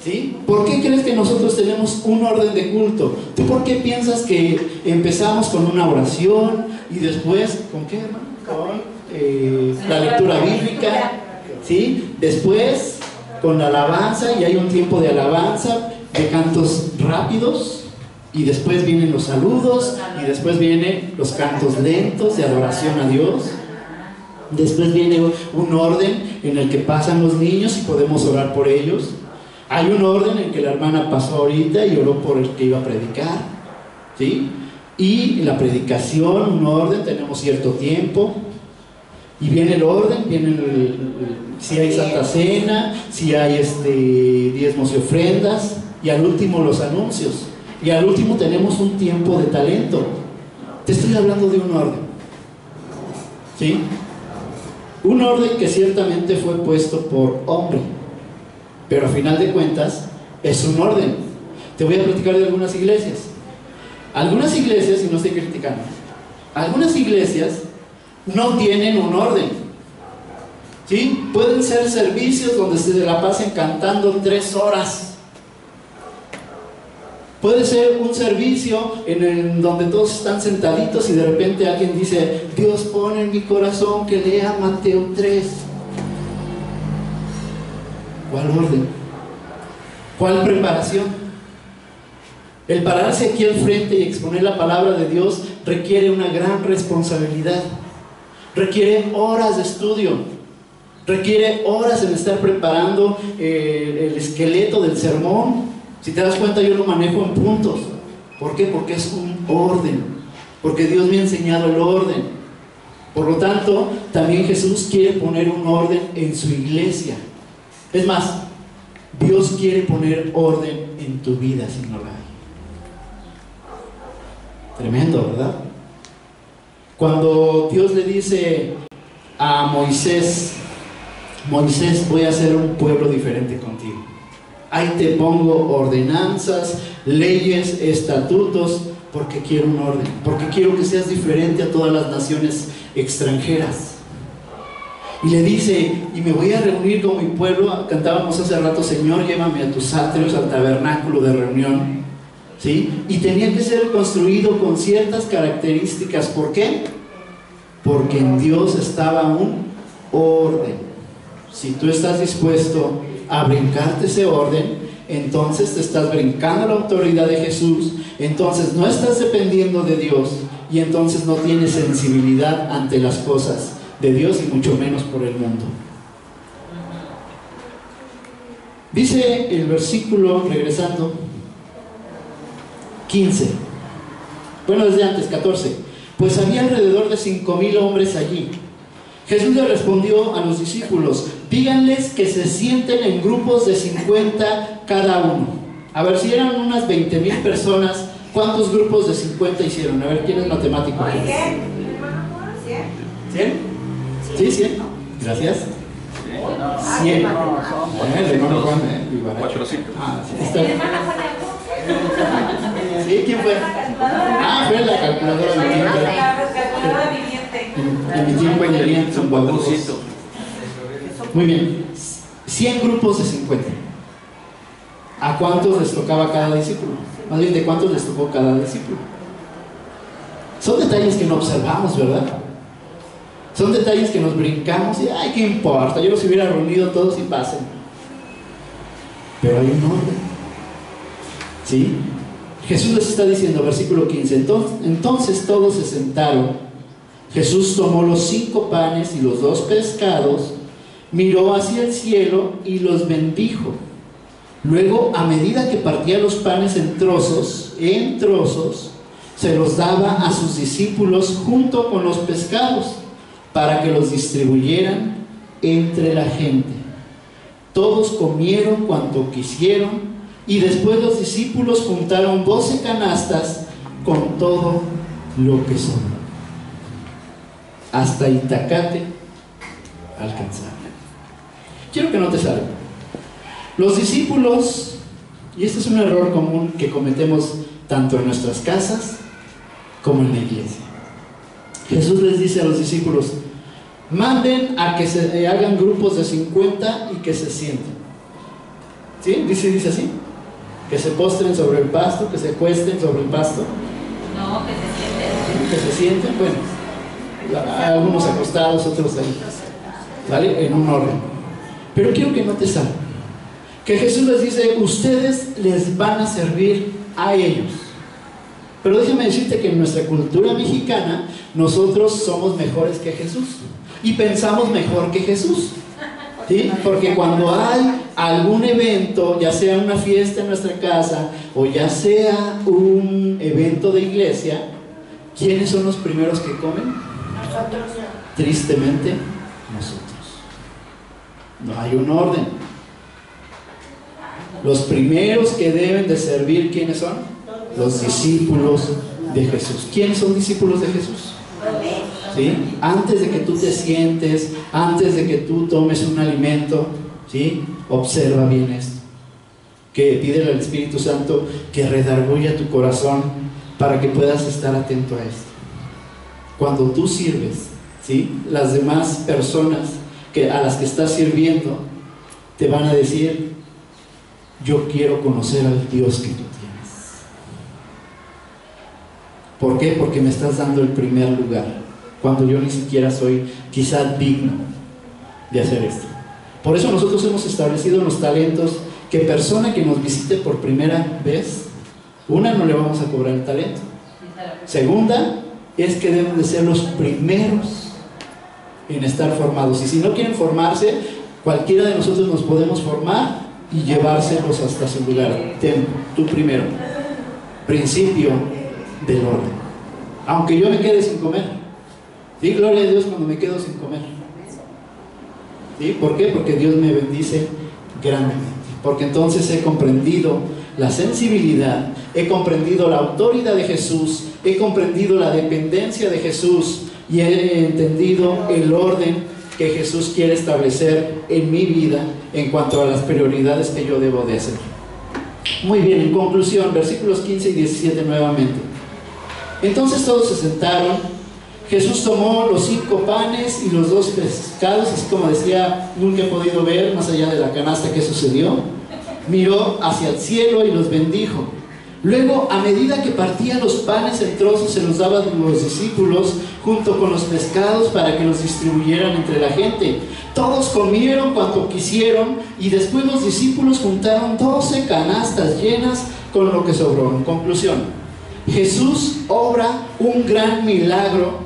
¿sí? ¿Por qué crees que nosotros tenemos un orden de culto? ¿Tú por qué piensas que empezamos con una oración y después, ¿con qué, hermano? Con la lectura bíblica, ¿sí? Después con la alabanza, y hay un tiempo de alabanza, de cantos rápidos, y después vienen los saludos, y después vienen los cantos lentos de adoración a Dios. Después viene un orden en el que pasan los niños y podemos orar por ellos. Hay un orden en que la hermana pasó ahorita y oró por el que iba a predicar, ¿sí? Y la predicación, un orden, tenemos cierto tiempo. Y viene el orden, si hay Santa Cena, si hay diezmos y ofrendas, y al último los anuncios, y al último tenemos un tiempo de talento. Te estoy hablando de un orden, ¿sí? Un orden que ciertamente fue puesto por hombre, pero a final de cuentas es un orden. Te voy a platicar de algunas iglesias. Algunas iglesias, y no estoy criticando, algunas iglesias no tienen un orden, ¿sí? Pueden ser servicios donde se la pasen cantando 3 horas. Puede ser un servicio donde todos están sentaditos y de repente alguien dice: Dios pone en mi corazón que lea Mateo 3. ¿Cuál orden? ¿Cuál preparación? El pararse aquí al frente y exponer la palabra de Dios requiere una gran responsabilidad. Requiere horas de estudio. Requiere horas en estar preparando el esqueleto del sermón. Si te das cuenta, yo lo manejo en puntos. ¿Por qué? Porque es un orden. Porque Dios me ha enseñado el orden. Por lo tanto, también Jesús quiere poner un orden en su iglesia. Es más, Dios quiere poner orden en tu vida, si no la hay. Tremendo, ¿verdad? Cuando Dios le dice a Moisés: Moisés, voy a hacer un pueblo diferente contigo. Ahí te pongo ordenanzas, leyes, estatutos, porque quiero un orden, porque quiero que seas diferente a todas las naciones extranjeras. Y le dice: y me voy a reunir con mi pueblo. Cantábamos hace rato: Señor, llévame a tus atrios, al tabernáculo de reunión, ¿sí? Y tenía que ser construido con ciertas características. ¿Por qué? Porque en Dios estaba un orden. Si tú estás dispuesto a brincarte ese orden, entonces te estás brincando la autoridad de Jesús, entonces no estás dependiendo de Dios, y entonces no tienes sensibilidad ante las cosas de Dios y mucho menos por el mundo. Dice el versículo, regresando, 15, bueno, desde antes, 14: pues había alrededor de 5,000 hombres allí. Jesús le respondió a los discípulos: díganles que se sienten en grupos de 50 cada uno. A ver, si eran unas 20,000 personas, ¿cuántos grupos de 50 hicieron? A ver, ¿quién es matemático? ¿100? ¿100? ¿Sí, 100? Gracias. 100. El hermano Juan, 400. Ah, sí, está. ¿Sí? ¿Quién fue? Ah, fue la calculadora de tiempo. En mi tiempo en son 400. Muy bien. 100 grupos de 50. ¿A cuántos les tocaba cada discípulo? Más bien, ¿de cuántos les tocó cada discípulo? Son detalles que no observamos, ¿verdad? Son detalles que nos brincamos y ¡ay, qué importa! Yo los hubiera reunido todos y pasen. Pero hay un orden, ¿sí? Jesús les está diciendo, versículo 15: entonces todos se sentaron. Jesús tomó los 5 panes y los 2 pescados, miró hacia el cielo y los bendijo. Luego, a medida que partía los panes en trozos, se los daba a sus discípulos junto con los pescados, para que los distribuyeran entre la gente. Todos comieron cuanto quisieron, y después los discípulos juntaron 12 canastas con todo lo que sobró. Hasta Itacate alcanzaron. Quiero que notes algo. Los discípulos, y este es un error común que cometemos tanto en nuestras casas como en la iglesia. Jesús les dice a los discípulos: manden a que se hagan grupos de 50 y que se sienten. ¿Sí? Dice así: que se postren sobre el pasto, que se acuesten sobre el pasto. No, que se sienten. Que se sienten, bueno, algunos acostados, otros ahí, ¿vale? En un orden. Pero quiero que notes algo, que Jesús les dice: ustedes les van a servir a ellos. Pero déjame decirte que en nuestra cultura mexicana nosotros somos mejores que Jesús y pensamos mejor que Jesús, ¿sí? Porque cuando hay algún evento, ya sea una fiesta en nuestra casa o ya sea un evento de iglesia, ¿quiénes son los primeros que comen? Nosotros. Tristemente, nosotros. No hay un orden. Los primeros que deben de servir, ¿quiénes son? Los discípulos de Jesús. ¿Quiénes son discípulos de Jesús? ¿Sí? Antes de que tú te sientes, antes de que tú tomes un alimento, ¿sí? Observa bien esto. Que pídele al Espíritu Santo que redarguya tu corazón para que puedas estar atento a esto. Cuando tú sirves, ¿sí? Las demás personas a las que estás sirviendo te van a decir: yo quiero conocer al Dios que tú tienes. ¿Por qué? Porque me estás dando el primer lugar, cuando yo ni siquiera soy quizá digno de hacer esto. Por eso nosotros hemos establecido en los talentos que persona que nos visite por primera vez, una, no le vamos a cobrar el talento. Segunda, es que deben de ser los primeros en estar formados. Y si no quieren formarse, cualquiera de nosotros nos podemos formar y llevárselos hasta su lugar. Tú primero. Principio del orden. Aunque yo me quede sin comer. ¿Sí? Gloria a Dios cuando me quedo sin comer. ¿Sí? ¿Por qué? Porque Dios me bendice grandemente. Porque entonces he comprendido la sensibilidad, he comprendido la autoridad de Jesús, he comprendido la dependencia de Jesús y he entendido el orden que Jesús quiere establecer en mi vida en cuanto a las prioridades que yo debo de hacer. Muy bien, en conclusión, versículos 15 y 17 nuevamente. Entonces todos se sentaron. Jesús tomó los 5 panes y los 2 pescados, así como decía, nunca he podido ver más allá de la canasta qué sucedió. Miró hacia el cielo y los bendijo. Luego, a medida que partía los panes en trozos, se los daba a los discípulos junto con los pescados para que los distribuyeran entre la gente. Todos comieron cuanto quisieron y después los discípulos juntaron 12 canastas llenas con lo que sobró. En conclusión, Jesús obra un gran milagro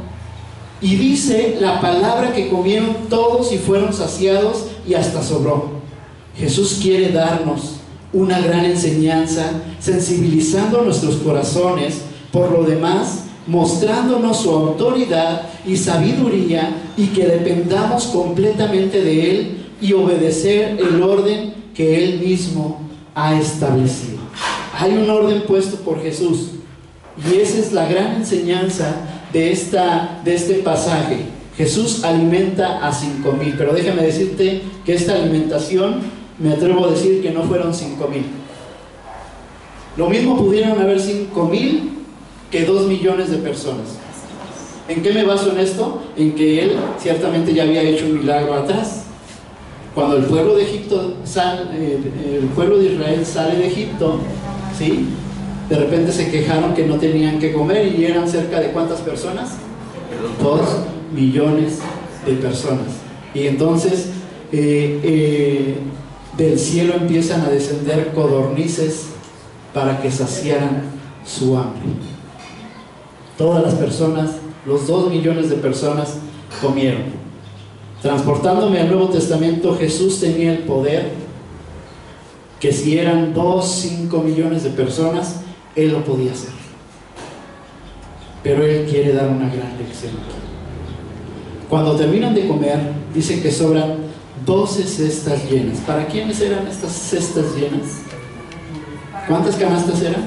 y dice la palabra que comieron todos y fueron saciados y hasta sobró. Jesús quiere darnos una gran enseñanza, sensibilizando nuestros corazones. Por lo demás, mostrándonos su autoridad y sabiduría, y que dependamos completamente de Él y obedecer el orden que Él mismo ha establecido. Hay un orden puesto por Jesús, y esa es la gran enseñanza de este pasaje. Jesús alimenta a 5,000, pero déjame decirte que esta alimentación, me atrevo a decir que no fueron 5,000. Lo mismo pudieron haber 5,000 que 2 millones de personas. ¿En qué me baso en esto? En que Él ciertamente ya había hecho un milagro atrás. Cuando el pueblo de Egipto el pueblo de Israel sale de Egipto, ¿sí? De repente se quejaron que no tenían que comer, y eran cerca de ¿cuántas personas? 2 millones de personas. Y entonces del cielo empiezan a descender codornices para que saciaran su hambre. Todas las personas, los 2 millones de personas, comieron. Transportándome al Nuevo Testamento, Jesús tenía el poder que si eran 5 millones de personas, Él lo podía hacer. Pero Él quiere dar una gran lección. Cuando terminan de comer, dice que sobran 12 cestas llenas. ¿Para quiénes eran estas cestas llenas? ¿Cuántas canastas eran?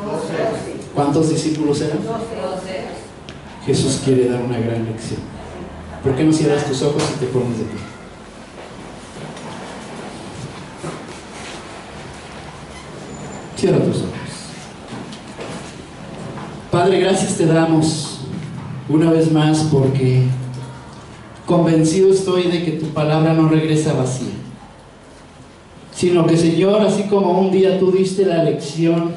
12. ¿Cuántos discípulos eran? 12. Jesús quiere dar una gran lección. ¿Por qué no cierras tus ojos y te pones de pie? Cierra tus ojos. Padre, gracias te damos una vez más, porque convencido estoy de que tu palabra no regresa vacía, sino que, Señor, así como un día tú diste la lección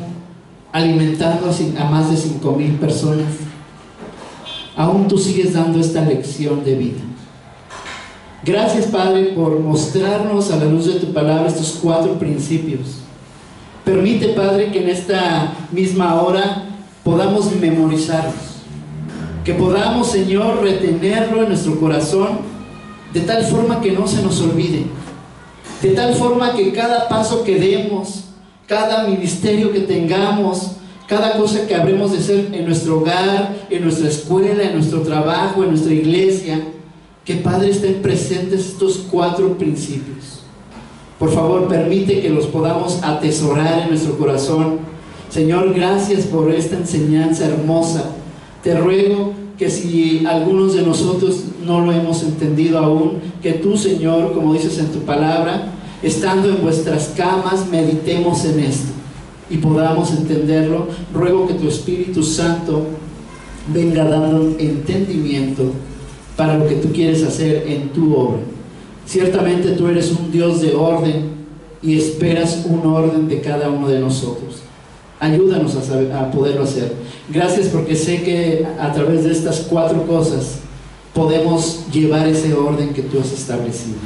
alimentando a más de 5,000 personas, aún tú sigues dando esta lección de vida. Gracias, Padre, por mostrarnos a la luz de tu palabra estos 4 principios. Permite, Padre, que en esta misma hora podamos memorizarlos, que podamos, Señor, retenerlo en nuestro corazón, de tal forma que no se nos olvide, de tal forma que cada paso que demos, cada ministerio que tengamos, cada cosa que habremos de hacer en nuestro hogar, en nuestra escuela, en nuestro trabajo, en nuestra iglesia, que, Padre, estén presentes estos 4 principios. Por favor, permite que los podamos atesorar en nuestro corazón. Señor, gracias por esta enseñanza hermosa. Te ruego que si algunos de nosotros no lo hemos entendido aún, que tú, Señor, como dices en tu palabra, estando en vuestras camas, meditemos en esto y podamos entenderlo. Ruego que tu Espíritu Santo venga dando entendimiento para lo que tú quieres hacer en tu obra. Ciertamente tú eres un Dios de orden y esperas un orden de cada uno de nosotros. Ayúdanos a poderlo hacer. Gracias, porque sé que a través de estas 4 cosas podemos llevar ese orden que tú has establecido.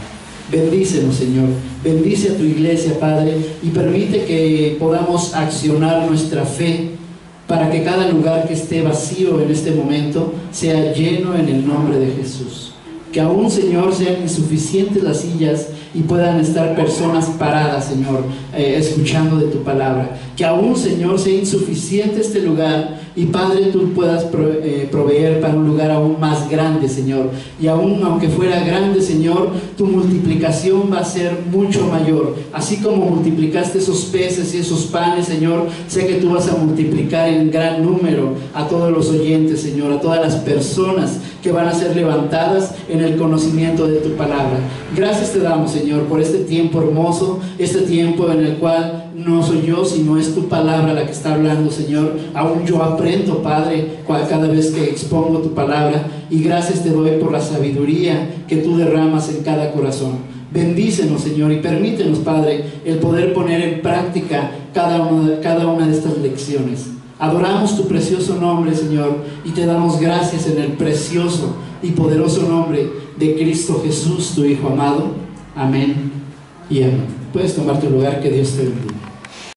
Bendícenos, Señor. Bendice a tu iglesia, Padre, y permite que podamos accionar nuestra fe para que cada lugar que esté vacío en este momento sea lleno en el nombre de Jesús. Que aún, Señor, sean insuficientes las sillas y puedan estar personas paradas, Señor, escuchando de tu palabra. Que aún, Señor, sea insuficiente este lugar y, Padre, tú puedas proveer para un lugar aún más grande, Señor. Y aún aunque fuera grande, Señor, tu multiplicación va a ser mucho mayor. Así como multiplicaste esos peces y esos panes, Señor, sé que tú vas a multiplicar en gran número a todos los oyentes, Señor, a todas las personas que van a ser levantadas en el conocimiento de tu palabra. Gracias te damos, Señor, por este tiempo hermoso, este tiempo en el cual no soy yo, sino es tu palabra la que está hablando, Señor. Aún yo aprendo, Padre, cada vez que expongo tu palabra, y gracias te doy por la sabiduría que tú derramas en cada corazón. Bendícenos, Señor, y permítenos, Padre, el poder poner en práctica cada una de estas lecciones. Adoramos tu precioso nombre, Señor, y te damos gracias en el precioso y poderoso nombre de Cristo Jesús, tu Hijo amado. Amén y amén. Puedes tomar tu lugar, que Dios te bendiga.